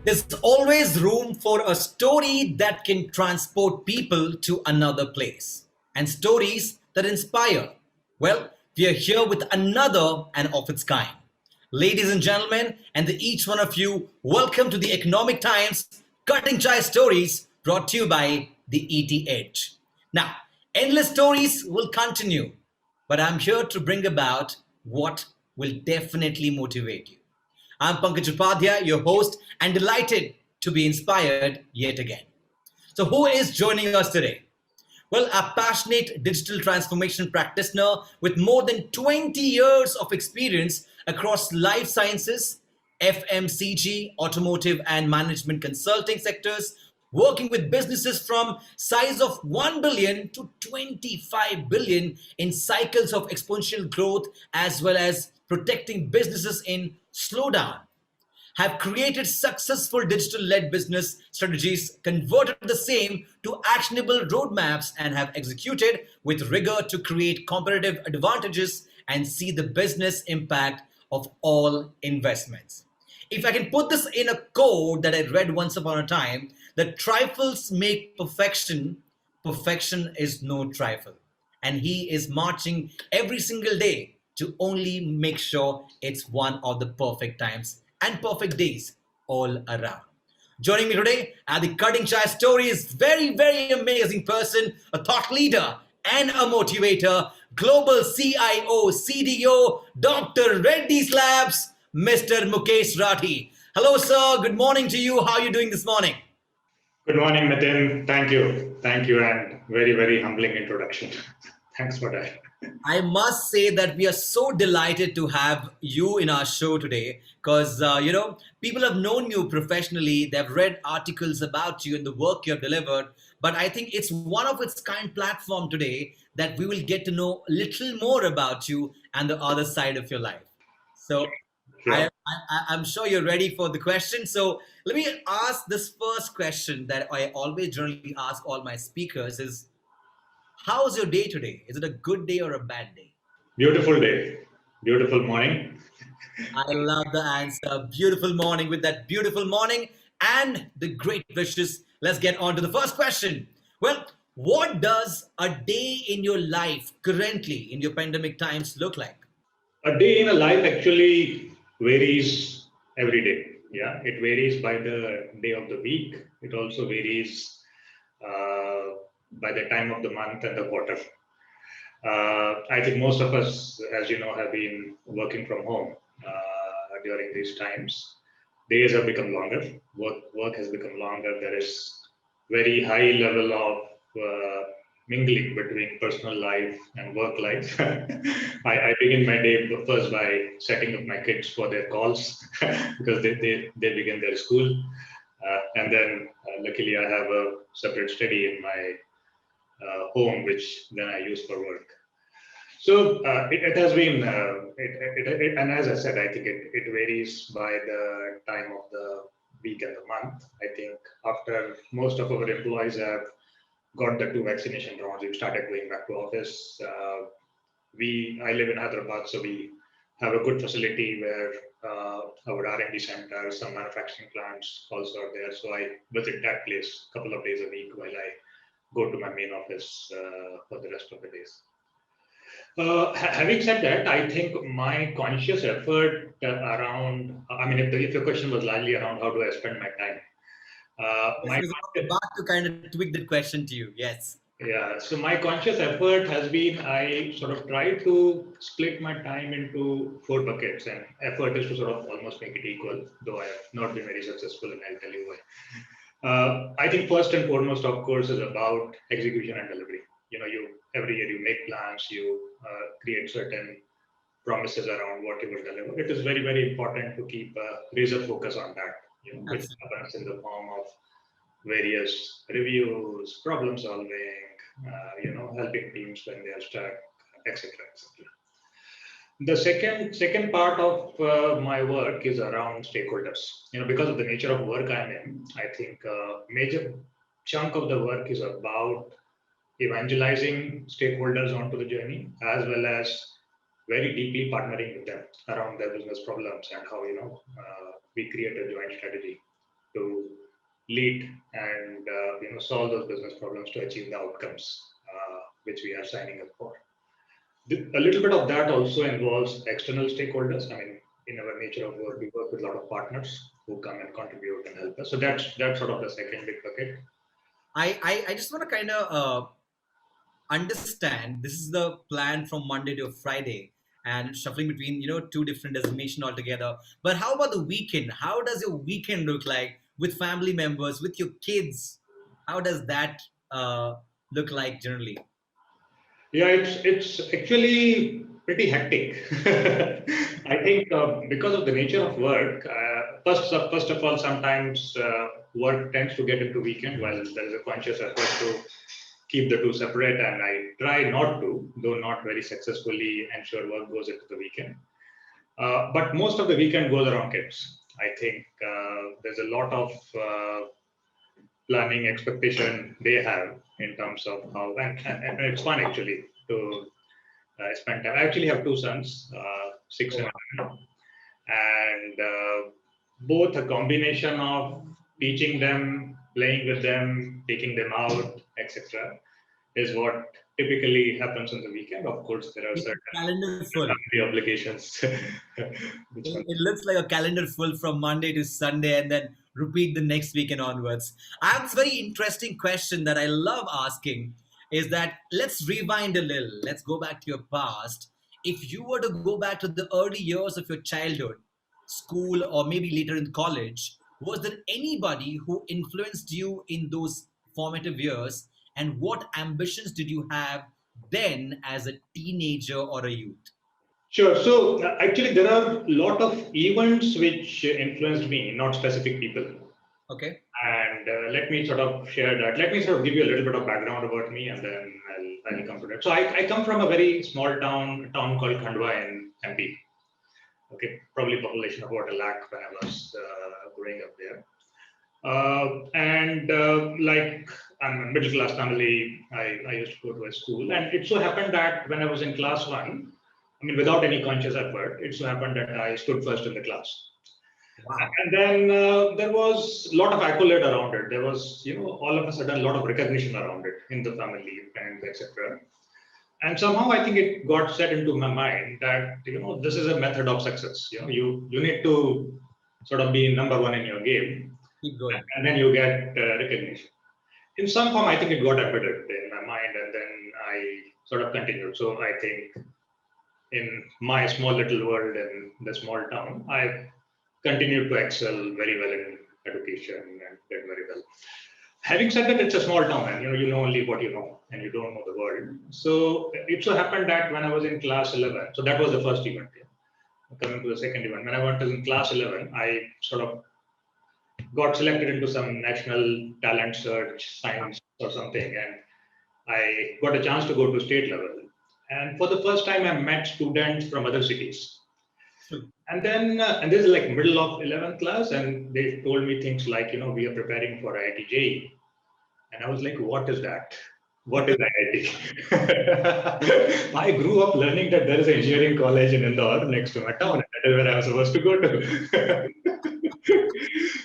There's always room for a story that can transport people to another place and stories that inspire. Well, we are here with another and of its kind. Ladies and gentlemen, and the each one of you, welcome to the Economic Times Cutting Chai Stories brought to you by the ET Edge. Now, endless stories will continue, but I'm here to bring about what will definitely motivate you. I'm Pankaj Upadhyay, your host, and delighted to be inspired yet again. So, who is joining us today? Well, a passionate digital transformation practitioner with more than 20 years of experience across life sciences, FMCG, automotive, and management consulting sectors, working with businesses from size of 1 billion to 25 billion in cycles of exponential growth, as well as protecting businesses in slowdown, have created successful digital led business strategies, converted the same to actionable roadmaps, and have executed with rigor to create competitive advantages and see the business impact of all investments. If I can put this in a code that I read once upon a time, that trifles make perfection, perfection is no trifle. And he is marching every single day to only make sure it's one of the perfect times and perfect days all around. Joining me today at the Cutting Chai Story is very amazing person, a thought leader and a motivator, global CIO, CDO, Dr. Reddy's Labs, Mr. Mukesh Rathi. Hello, sir. Good morning to you. How are you doing this morning? Good morning, Nitin. Thank you. Thank you, and very humbling introduction. Thanks for that. I must say that we are so delighted to have you in our show today because, people have known you professionally. They've read articles about you and the work you have delivered. But I think it's one of its kind platform today that we will get to know a little more about you and the other side of your life. So Sure. I'm sure you're ready for the question. So let me ask this first question that I always generally ask all my speakers is, how's your day today? Is it a good day or a bad day? Beautiful day. Beautiful morning. I love the answer. Beautiful morning with that beautiful morning and the great wishes. Let's get on to the first question. Well, what does a day in your life currently in your pandemic times look like? A day in a life actually varies every day. Yeah, it varies by the day of the week. It also varies by the time of the month and the quarter. I think most of us, as you know, have been working from home during these times. Days have become longer. Work has become longer. There is very high level of mingling between personal life and work life. I begin my day first by setting up my kids for their calls because they begin their school. And then luckily I have a separate study in my home, which then I use for work. So it has been, and as I said, I think it varies by the time of the week and the month. I think after most of our employees have got the two vaccination rounds, we've started going back to office. I live in Hyderabad, so we have a good facility where our R&D center, some manufacturing plants also are there. So I visit that place a couple of days a week while I go to my main office for the rest of the days. Having said that, I think my conscious effort around, I mean, if your question was largely around how do I spend my time, I was about to kind of tweak that question to you. Yes. yeah, so my conscious effort has been I sort of try to split my time into four buckets, and effort is to sort of almost make it equal, though I have not been very successful, and I'll tell you why. I think first and foremost, of course, is about execution and delivery. You every year you make plans, you create certain promises around what you will deliver. It is very important to keep a razor focus on that. Which happens in the form of various reviews, problem solving, helping teams when they are stuck, etc., etc. The second part of my work is around stakeholders. Because of the nature of work I'm in, I think a major chunk of the work is about evangelizing stakeholders onto the journey, as well as very deeply partnering with them around their business problems and how we create a joint strategy to lead and solve those business problems to achieve the outcomes which we are signing up for. A little bit of that also involves external stakeholders. I mean, in our nature of work, we work with a lot of partners who come and contribute and help us. So that's sort of the second big bucket. I just want to kind of understand this is the plan from Monday to Friday and shuffling between two different destinations altogether. But how about the weekend? How does your weekend look like with family members, with your kids? How does that look like generally? Yeah, it's actually pretty hectic. I think because of the nature of work, first of all, sometimes work tends to get into weekend while there is a conscious effort to keep the two separate, and I try not to, though not very successfully, ensure work goes into the weekend. But most of the weekend goes around kids. I think there's a lot of planning expectation they have in terms of how, and it's fun actually to spend time. I actually have two sons, 6 and 11, and both a combination of teaching them, playing with them, taking them out, etc., is what typically happens on the weekend. Of course, there are certain Calendar full. family obligations. which one- It looks like a calendar full from Monday to Sunday and then repeat the next weekend onwards. I have this very interesting question that I love asking is that let's rewind a little. Let's go back to your past. If you were to go back to the early years of your childhood, school, or maybe later in college, was there anybody who influenced you in those formative years? And what ambitions did you have then as a teenager or a youth? Sure. So actually, there are a lot of events which influenced me, not specific people. Okay. And let me sort of share that. Let me sort of give you a little bit of background about me, and then I'll come to that. So I come from a very small town called Khandwa in MP. Okay, probably population of about a lakh when I was growing up there. And like I'm a middle class family, I used to go to a school, and it so happened that when I was in class one, I mean, without any conscious effort, it so happened that I stood first in the class. Wow. And then there was a lot of accolade around it. There was, all of a sudden, a lot of recognition around it in the family, and etc. And somehow, I think it got set into my mind that this is a method of success. You need to sort of be number one in your game, Keep going. and then you get recognition. In some form, I think it got embedded in my mind, and then I sort of continued. So I think in my small little world in the small town, I continued to excel very well in education and did very well. Having said that, it's a small town, and you know only what you know, and you don't know the world. So it so happened that when I was in class 11, so that was the first event. Yeah. Coming to the second event, when I went to in class 11, I sort of got selected into some national talent search science or something, and I got a chance to go to state level. And for the first time, I met students from other cities. True. And then, and this is like middle of 11th class, and they told me things like, we are preparing for IIT JEE. And I was like, what is that? What is IIT? I grew up learning that there is an engineering college in Indore next to my town, and that is where I was supposed to go to.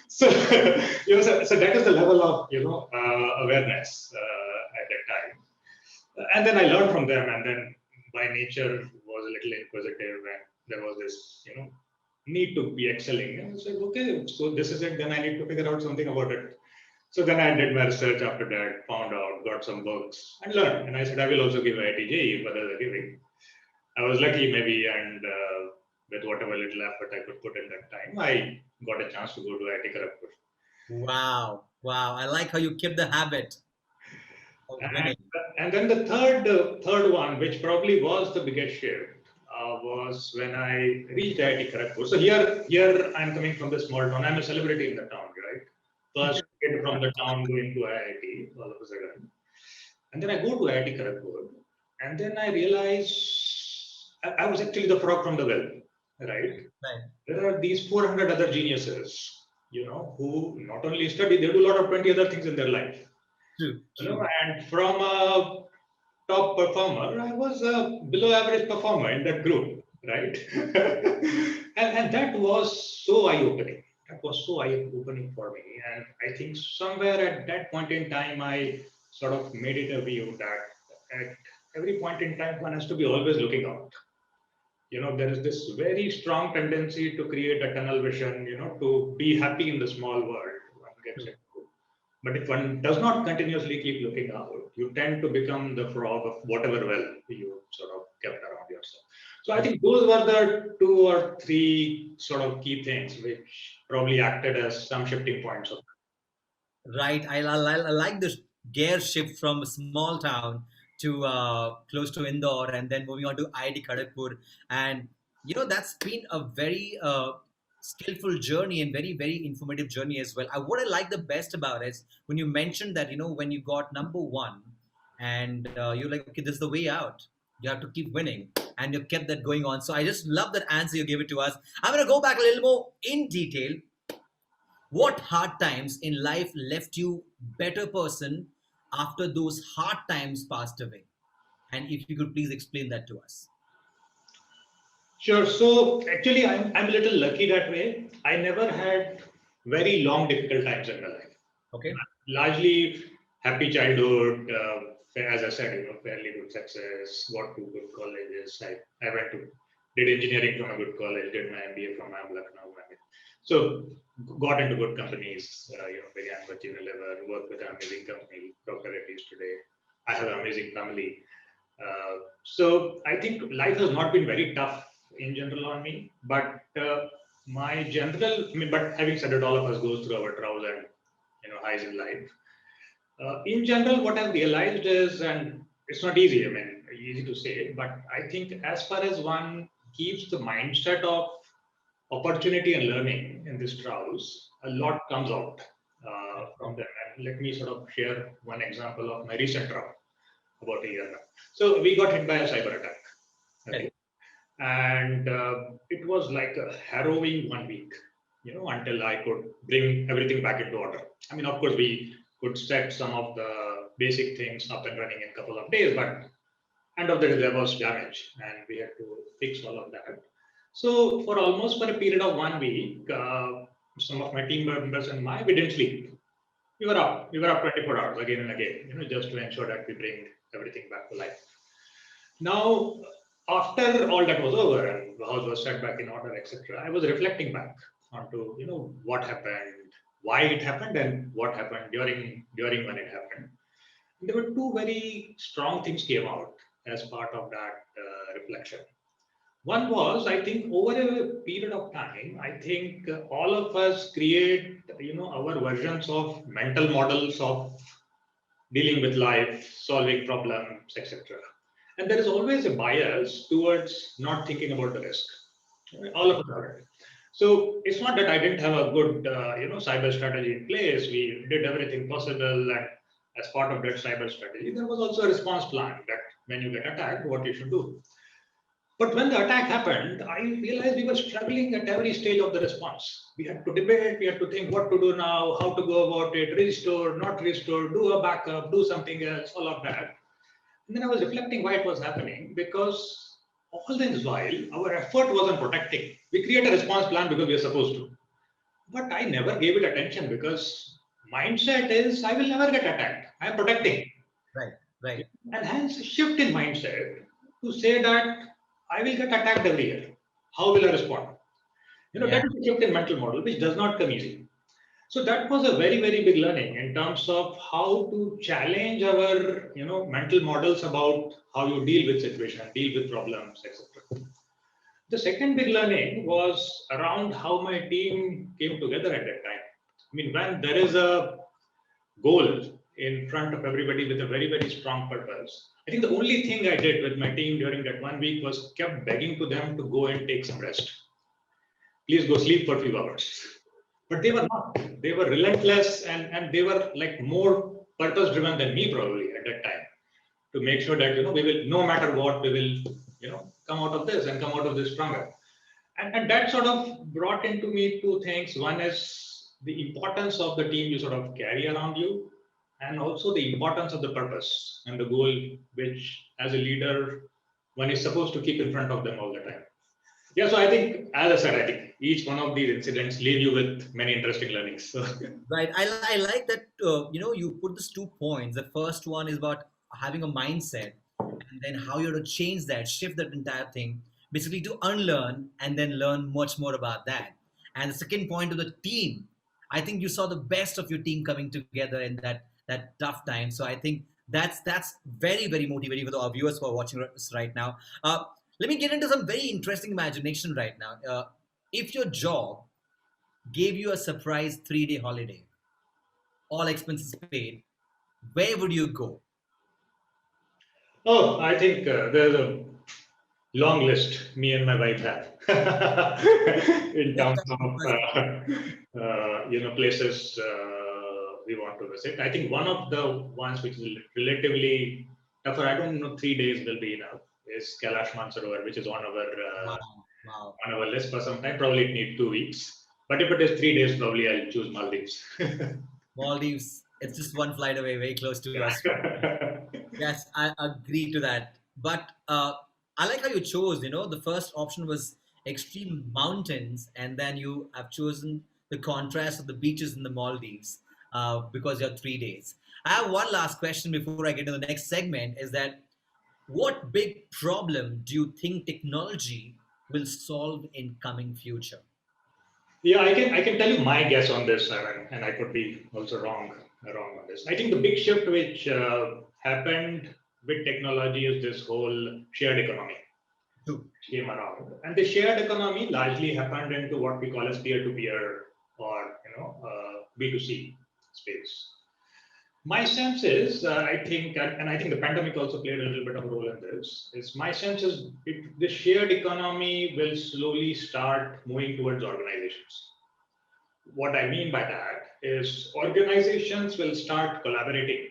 so, so that is the level of, awareness at that time. And then I learned from them, and then by nature was a little inquisitive, and there was this, need to be excelling. And I was like, okay, so this is it. Then I need to figure out something about it. So then I did my research after that, found out, got some books, and learned. And I said, I will also give IIT JEE if others are giving. I was lucky, maybe, and with whatever little effort I could put in that time, I got a chance to go to IIT Kharagpur. Wow. Wow. I like how you kept the habit of And, winning. and then the third one, which probably was the biggest shift, was when I reached IIT Kharagpur. So here I'm coming from the small town. I'm a celebrity in the town, right? First kid from the town going to IIT all of a sudden. And then I go to IIT Kharagpur, and then I realize I was actually the frog from the well, right? Right. There are these 400 other geniuses, who not only study, they do a lot of 20 other things in their life. True. True. And from a top performer, I was a below average performer in that group, right? and that was so eye opening, that was so eye-opening for me. And I think somewhere at that point in time, I sort of made it a view that at every point in time, one has to be always looking out. There is this very strong tendency to create a tunnel vision, to be happy in the small world one gets into. But if one does not continuously keep looking out, you tend to become the frog of whatever well you sort of kept around yourself. So I think those were the two or three sort of key things which probably acted as some shifting points of. Right. I like this gear shift from a small town to close to Indore and then moving on to IIT Kharagpur. And, that's been a very skillful journey and very, very informative journey as well. What I like the best about it is when you mentioned that, when you got number one and you're like, okay, this is the way out. You have to keep winning. And you kept that going on. So I just love that answer you gave it to us. I'm going to go back a little more in detail. What hard times in life left you better person after those hard times passed away? And if you could please explain that to us. Sure. So actually, I'm a little lucky that way. I never had very long difficult times in my life. Okay. Largely happy childhood. As I said, fairly good success. Got to good colleges. I went to did engineering from a good college. Did my MBA from IIM Lucknow. So got into good companies. Began with Unilever. Worked with an amazing company, Dr. Reddy's today. I have an amazing family. So I think life has not been very tough in general on me, but my general, but having said it, all of us goes through our troughs and highs in life. In general, what I've realized is, and it's not easy, easy to say, but I think as far as one keeps the mindset of opportunity and learning in these troughs, a lot comes out from them. And let me sort of share one example of my recent trough about a year now. So we got hit by a cyber attack. Okay. And it was like a harrowing 1 week, until I could bring everything back into order. Of course, we could set some of the basic things up and running in a couple of days, but end of the day, there was damage and we had to fix all of that. So for a period of 1 week, some of my team members and we didn't sleep. We were up 24 hours again and again, just to ensure that we bring everything back to life. Now, after all that was over and the house was set back in order, etc., I was reflecting back onto what happened, why it happened, and what happened during when it happened. And there were two very strong things came out as part of that reflection. One was, I think, over a period of time, I think all of us create our versions of mental models of dealing with life, solving problems, etc. And there is always a bias towards not thinking about the risk. All of us are. So it's not that I didn't have a good, cyber strategy in place. We did everything possible, and as part of that cyber strategy, there was also a response plan that when you get attacked, what you should do. But when the attack happened, I realized we were struggling at every stage of the response. We had to debate, we had to think what to do now, how to go about it, restore, not restore, do a backup, do something else, all of that. And then I was reflecting why it was happening, because all this while our effort wasn't protecting. We create a response plan because we are supposed to. But I never gave it attention because mindset is I will never get attacked. I am protecting. Right. And hence a shift in mindset to say that I will get attacked every year. How will I respond? That is a shift in mental model, which does not come easy. So that was a very, very big learning in terms of how to challenge our, mental models about how you deal with situations, deal with problems, etc. The second big learning was around how my team came together at that time. When there is a goal in front of everybody with a very, very strong purpose, I think the only thing I did with my team during that 1 week was kept begging to them to go and take some rest. Please go sleep for a few hours. But they were not. They were relentless and they were like more purpose driven than me probably at that time, to make sure that we will, no matter what, we will come out of this and come out of this stronger. And that sort of brought into me two things. One is the importance of the team you sort of carry around you, and also the importance of the purpose and the goal, which as a leader one is supposed to keep in front of them all the time. Yeah, so I think, as I said, I think each one of these incidents leave you with many interesting learnings. So, Right. I like that, you put these 2 points. The first one is about having a mindset and then how you're to change that, shift that entire thing, basically to unlearn and then learn much more about that. And the second point of the team, I think you saw the best of your team coming together in that tough time. So I think that's very, very motivating for the viewers who are watching us right now. Let me get into some very interesting imagination right now. If your job gave you a surprise 3-day holiday, all expenses paid, where would you go? oh, I think there's a long list me and my wife have in What terms kind of of places we want to visit. I think one of the ones which is relatively tougher, I don't know, 3 days will be enough, is Kailash Mansarovar, which is wow, wow. on our list for some time. Probably it need 2 weeks, but if it is 3 days, probably I'll choose Maldives. Maldives, it's just one flight away, very close to us. Yeah. Yes, I agree to that. But I like how you chose, the first option was extreme mountains, and then you have chosen the contrast of the beaches in the Maldives because you're 3 days. I have one last question before I get to the next segment is that what big problem do you think technology will solve in coming future? Yeah, I can tell you my guess on this, and I could be also wrong on this. I think the big shift which happened with technology is this whole shared economy True. came around, and the shared economy largely happened into what we call as peer-to-peer or B2C space. My sense is, I think, and I think the pandemic also played a little bit of a role in this. Is my sense is the shared economy will slowly start moving towards organizations. What I mean by that is organizations will start collaborating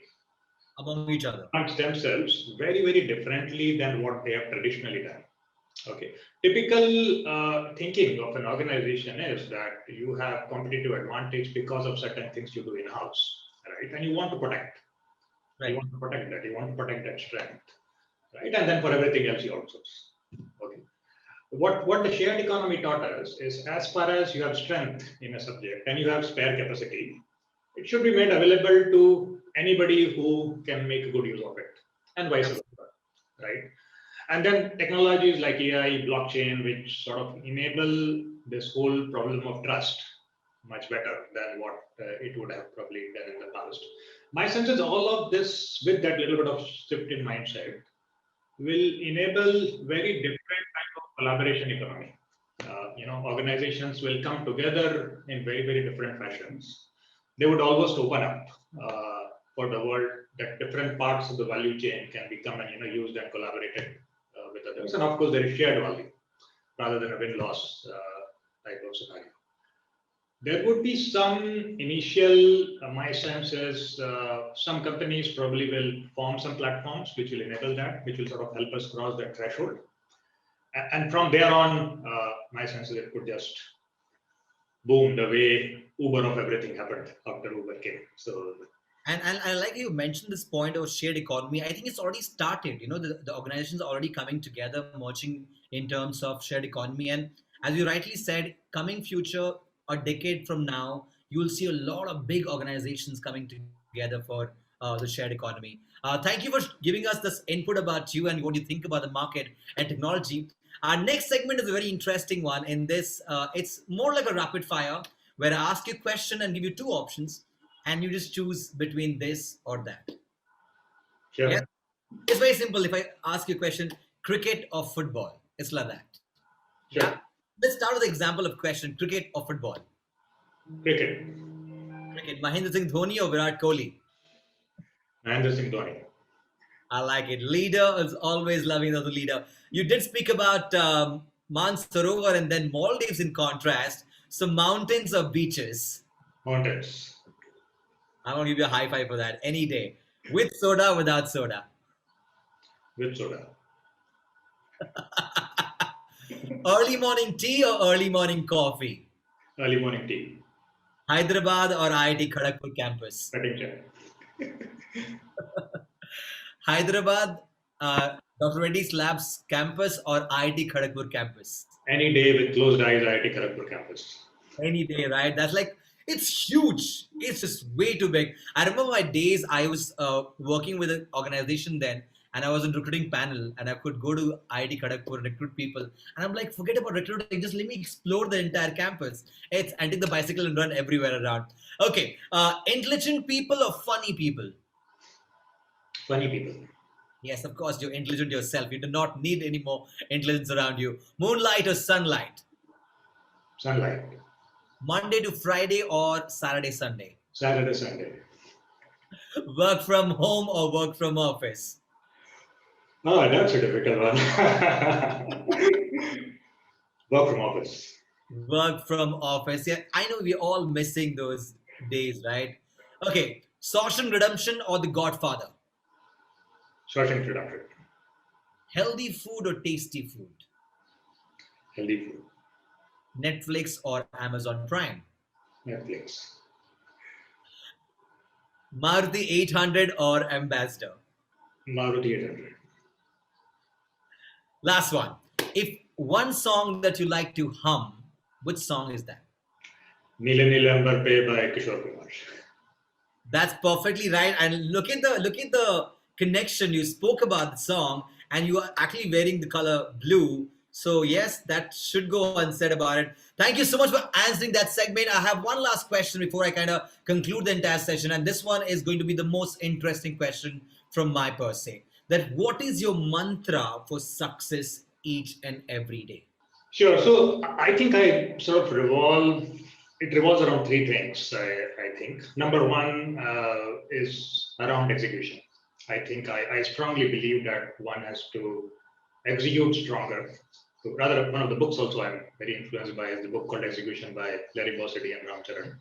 Among each other. amongst themselves very, very differently than what they have traditionally done. Okay. Typical thinking of an organization is that you have competitive advantage because of certain things you do in house, right? And you want to protect. You Right. want to protect that. You want to protect that strength, right? And then for everything else, you outsource. Okay. What the shared economy taught us is as far as you have strength in a subject and you have spare capacity, it should be made available to anybody who can make good use of it, and vice Absolutely. versa, right? And then technologies like AI, blockchain, which sort of enable this whole problem of trust much better than what it would have probably done in the past. My sense is all of this, with that little bit of shift in mindset, will enable very different type of collaboration economy. Organizations will come together in very, very different fashions. They would almost open up for the world that different parts of the value chain can become and used and collaborated with others. And of course, there is shared value rather than a win-loss type of scenario. There would be some initial, my sense is some companies probably will form some platforms which will enable that, which will sort of help us cross that threshold. And from there on, my sense is it could just boom the way Uber of everything happened after Uber came. So, And I like you mentioned this point of shared economy. I think it's already started. The organizations are already coming together, merging in terms of shared economy. And as you rightly said, coming future, a decade from now, you will see a lot of big organizations coming together for the shared economy. Thank you for giving us this input about you and what you think about the market and technology. Our next segment is a very interesting one. In this, it's more like a rapid fire where I ask you a question and give you two options and you just choose between this or that. Yeah, sure, it's very simple. If I ask you a question, cricket or football, it's like that. Yeah, sure. let's start with the example of question: cricket or football. Cricket, Cricket, Mahendra Singh Dhoni or Virat Kohli. Mahendra Singh Dhoni. I like it. Leader is always loving the leader. You did speak about Mansarovar and then Maldives in contrast. So mountains or beaches. Mountains I want to give you a high five for that any day. With soda, without soda. with soda. Early morning tea or early morning coffee? Early morning tea. Hyderabad or IIT Kharagpur campus? Cutting chair. Hyderabad, Dr. Reddy's Labs campus or IIT Kharagpur campus? Any day with closed eyes, IIT Kharagpur campus. Any day, right? That's like, it's huge. It's just way too big. I remember my days. I was working with an organization then, and I was in recruiting panel, and I could go to IIT Kharagpur recruit people, and I'm like, forget about recruiting. Just let me explore the entire campus. It's and take the bicycle and run everywhere around. Okay, intelligent people or funny people? Funny people. Yes, of course, you're intelligent yourself. You do not need any more intelligence around you. Moonlight or sunlight? Sunlight. Monday to Friday or Saturday, Sunday? Saturday, Sunday. Work from home or work from office? Oh, that's a difficult one. Work from office. Work from office. Yeah, I know we're all missing those days, right? Okay, Shawshank Redemption or The Godfather? Shawshank Redemption. Healthy food or tasty food? Healthy food. Netflix or Amazon Prime? Netflix. Maruti 800 or Ambassador? Maruti 800. Last one. If one song that you like to hum, which song is that? Neele Neele Ambar Pe by Kishore Kumar. That's perfectly right. And look at the connection. You spoke about the song, and you are actually wearing the color blue. So yes, that should go unsaid about it. Thank you so much for answering that segment. I have one last question before I kind of conclude the entire session, and this one is going to be the most interesting question from my per se. That what is your mantra for success each and every day? Sure. So I think I sort of it revolves around three things, I think. Number one is around execution. I think I strongly believe that one has to execute stronger. So rather, one of the books also I'm very influenced by is the book called Execution by Larry Bossidy and Ram Charan.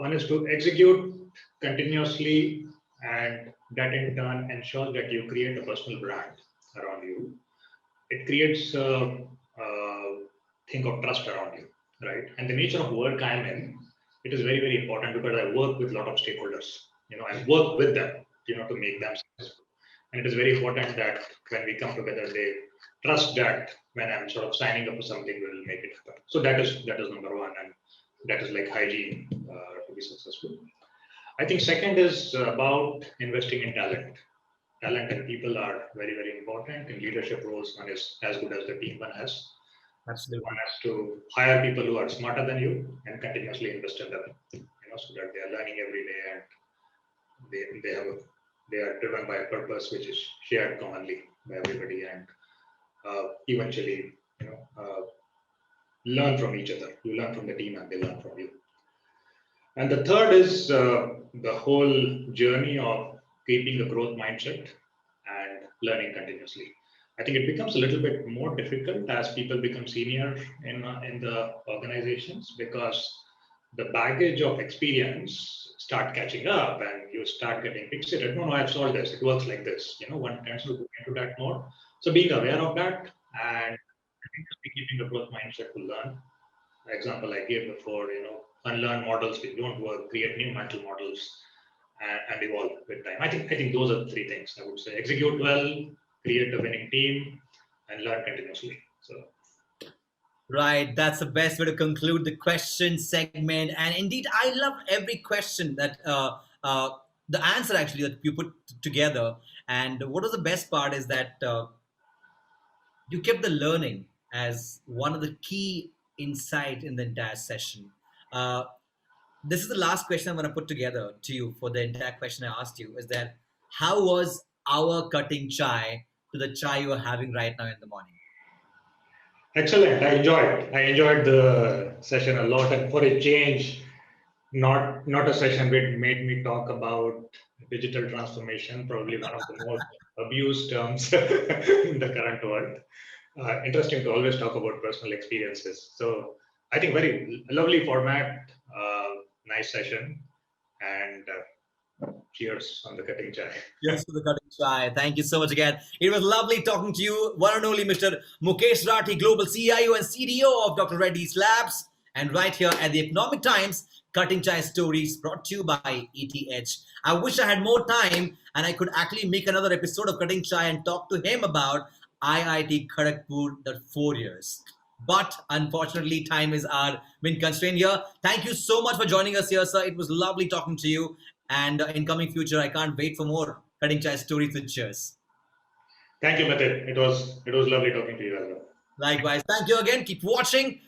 One is to execute continuously, and that in turn ensures that you create a personal brand around you. It creates a thing of trust around you, right? And the nature of work I'm in, it is very, very important because I work with a lot of stakeholders. I work with them, to make them successful. And it is very important that when we come together, they trust that when I'm sort of signing up for something, we will make it happen. So that is number one, and that is like hygiene to be successful. I think second is about investing in talent. Talent and people are very, very important in leadership roles. One is as good as the team one has. Absolutely. One has to hire people who are smarter than you and continuously invest in them, so that they are learning every day and they are driven by a purpose which is shared commonly by everybody, and eventually, learn from each other. You learn from the team and they learn from you. And the third is the whole journey of keeping a growth mindset and learning continuously. I think it becomes a little bit more difficult as people become senior in the organizations, because the baggage of experience start catching up and you start getting fixated. No, I've solved this. It works like this. One tends to go into that mode. So being aware of that and keeping a growth mindset to learn. The example I gave before, unlearn models which don't work, create new mental models, and evolve with time. I think those are the three things I would say: execute well, create a winning team, and learn continuously. So Right, that's the best way to conclude the question segment. And indeed, I love every question that the answer actually that you put together. And what was the best part is that you kept the learning as one of the key insight in the entire session. Uh, this is the last question I'm going to put together to you for the entire question I asked you. Is that how was our cutting chai to the chai you are having right now in the morning? excellent. I enjoyed the session a lot, and for a change, not a session which made me talk about digital transformation, probably one of the most abused terms in the current world. Interesting to always talk about personal experiences. So I think very lovely format, nice session, and cheers on the cutting chai. Yes, for the cutting chai. Thank you so much again. It was lovely talking to you, one and only Mr. Mukesh Rathi, Global CIO and CDO of Dr. Reddy's Labs. And right here at the Economic Times, Cutting Chai Stories brought to you by ETH. I wish I had more time and I could actually make another episode of Cutting Chai and talk to him about IIT Kharagpur, the 4 years. But unfortunately, time is our been constrained here. Thank you so much for joining us here, sir. It was lovely talking to you. And in coming future, I can't wait for more cutting chai stories with cheers. Thank you, Mithil. It was lovely talking to you as well. Likewise, thank you again. Keep watching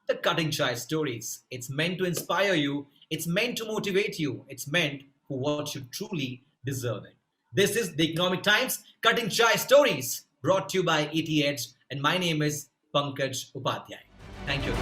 the Cutting Chai Stories. It's meant to inspire you. It's meant to motivate you. It's meant for what you truly deserve it. This is the Economic Times Cutting Chai Stories, brought to you by ET Edge, and my name is Pankaj Upadhyay. Thank you.